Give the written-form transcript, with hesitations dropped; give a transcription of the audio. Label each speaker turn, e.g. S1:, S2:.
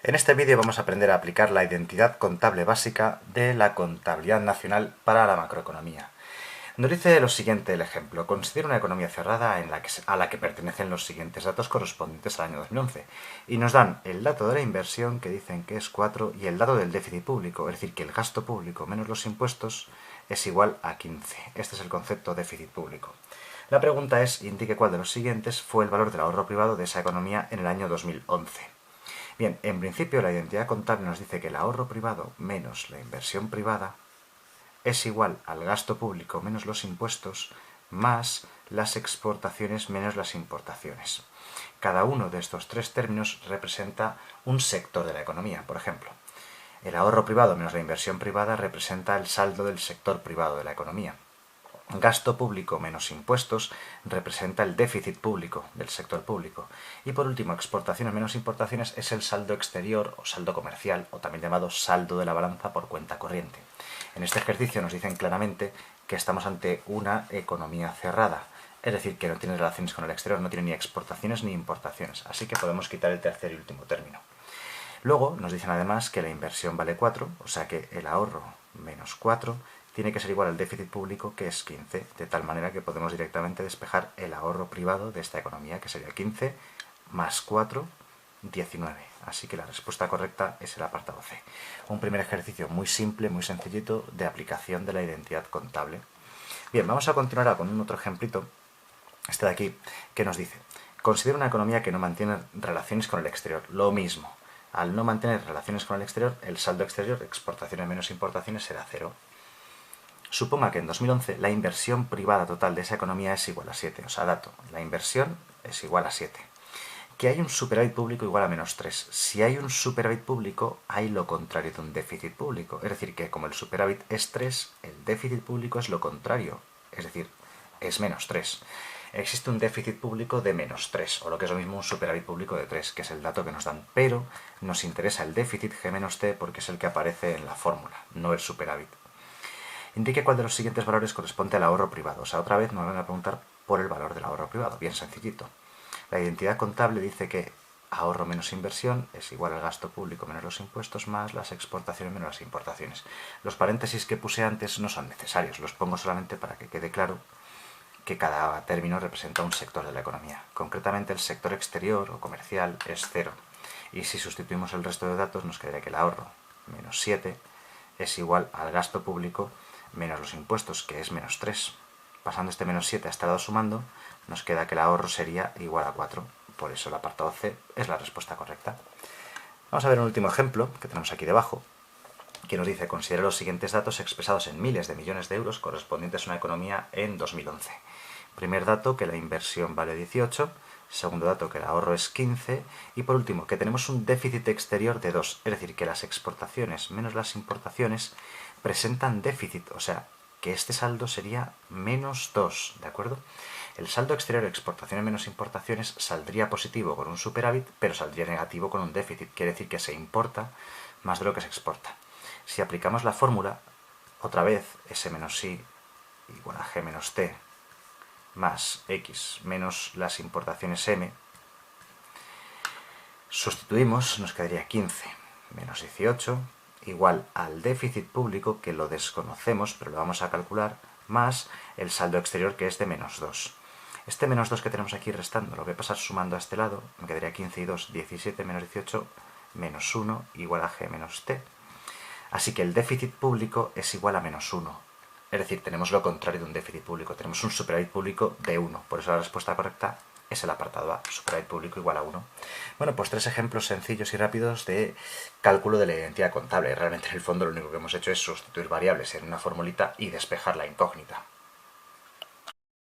S1: En este vídeo vamos a aprender a aplicar la identidad contable básica de la contabilidad nacional para la macroeconomía. Nos dice lo siguiente el ejemplo: considera una economía cerrada a la que pertenecen los siguientes datos correspondientes al año 2011. Y nos dan el dato de la inversión, que dicen que es 4, y el dato del déficit público, es decir, que el gasto público menos los impuestos es igual a 15. Este es el concepto de déficit público. La pregunta es: indique cuál de los siguientes fue el valor del ahorro privado de esa economía en el año 2011. Bien, en principio la identidad contable nos dice que el ahorro privado menos la inversión privada es igual al gasto público menos los impuestos más las exportaciones menos las importaciones. Cada uno de estos tres términos representa un sector de la economía. Por ejemplo, el ahorro privado menos la inversión privada representa el saldo del sector privado de la economía. Gasto público menos impuestos representa el déficit público del sector público. Y por último, exportaciones menos importaciones es el saldo exterior o saldo comercial, o también llamado saldo de la balanza por cuenta corriente. En este ejercicio nos dicen claramente que estamos ante una economía cerrada, es decir, que no tiene relaciones con el exterior, no tiene ni exportaciones ni importaciones, así que podemos quitar el tercer y último término. Luego nos dicen además que la inversión vale 4, o sea que el ahorro menos 4 tiene que ser igual al déficit público, que es 15, de tal manera que podemos directamente despejar el ahorro privado de esta economía, que sería 15 más 4, 19. Así que la respuesta correcta es el apartado C. Un primer ejercicio muy simple, muy sencillito, de aplicación de la identidad contable. Bien, vamos a continuar ahora con un otro ejemplito, este de aquí, que nos dice: considera una economía que no mantiene relaciones con el exterior. Lo mismo. Al no mantener relaciones con el exterior, el saldo exterior, exportaciones menos importaciones, será 0. Suponga que en 2011 la inversión privada total de esa economía es igual a 7. O sea, dato, la inversión es igual a 7. Que hay un superávit público igual a menos 3. Si hay un superávit público, hay lo contrario de un déficit público. Es decir, que como el superávit es 3, el déficit público es lo contrario. Es decir, es menos 3. Existe un déficit público de menos 3, o lo que es lo mismo un superávit público de 3, que es el dato que nos dan. Pero nos interesa el déficit G-T porque es el que aparece en la fórmula, no el superávit. Indique cuál de los siguientes valores corresponde al ahorro privado. O sea, otra vez nos van a preguntar por el valor del ahorro privado. Bien sencillito. La identidad contable dice que ahorro menos inversión es igual al gasto público menos los impuestos más las exportaciones menos las importaciones. Los paréntesis que puse antes no son necesarios, los pongo solamente para que quede claro que cada término representa un sector de la economía. Concretamente, el sector exterior o comercial es 0. Y si sustituimos el resto de datos, nos quedaría que el ahorro menos 7 es igual al gasto público menos los impuestos, que es menos 3. Pasando este menos 7 a este lado sumando, nos queda que el ahorro sería igual a 4. Por eso el apartado C es la respuesta correcta. Vamos a ver un último ejemplo que tenemos aquí debajo, que nos dice: considera los siguientes datos expresados en miles de millones de euros correspondientes a una economía en 2011. Primer dato, que la inversión vale 18. Segundo dato, que el ahorro es 15. Y por último, que tenemos un déficit exterior de 2. Es decir, que las exportaciones menos las importaciones presentan déficit. O sea, que este saldo sería menos 2. ¿De acuerdo? El saldo exterior, exportaciones menos importaciones, saldría positivo con un superávit, pero saldría negativo con un déficit. Quiere decir que se importa más de lo que se exporta. Si aplicamos la fórmula, otra vez, S menos I igual a G menos T más X menos las importaciones M, sustituimos, nos quedaría 15 menos 18 igual al déficit público, que lo desconocemos, pero lo vamos a calcular, más el saldo exterior, que es de menos 2. Este menos 2 que tenemos aquí restando lo voy a pasar sumando a este lado, me quedaría 15 y 2, 17 menos 18 menos 1 igual a G menos T. Así que el déficit público es igual a menos 1. Es decir, tenemos lo contrario de un déficit público, tenemos un superávit público de 1. Por eso la respuesta correcta es el apartado A, superávit público igual a 1. Bueno, pues 3 ejemplos sencillos y rápidos de cálculo de la identidad contable. Realmente en el fondo lo único que hemos hecho es sustituir variables en una formulita y despejar la incógnita.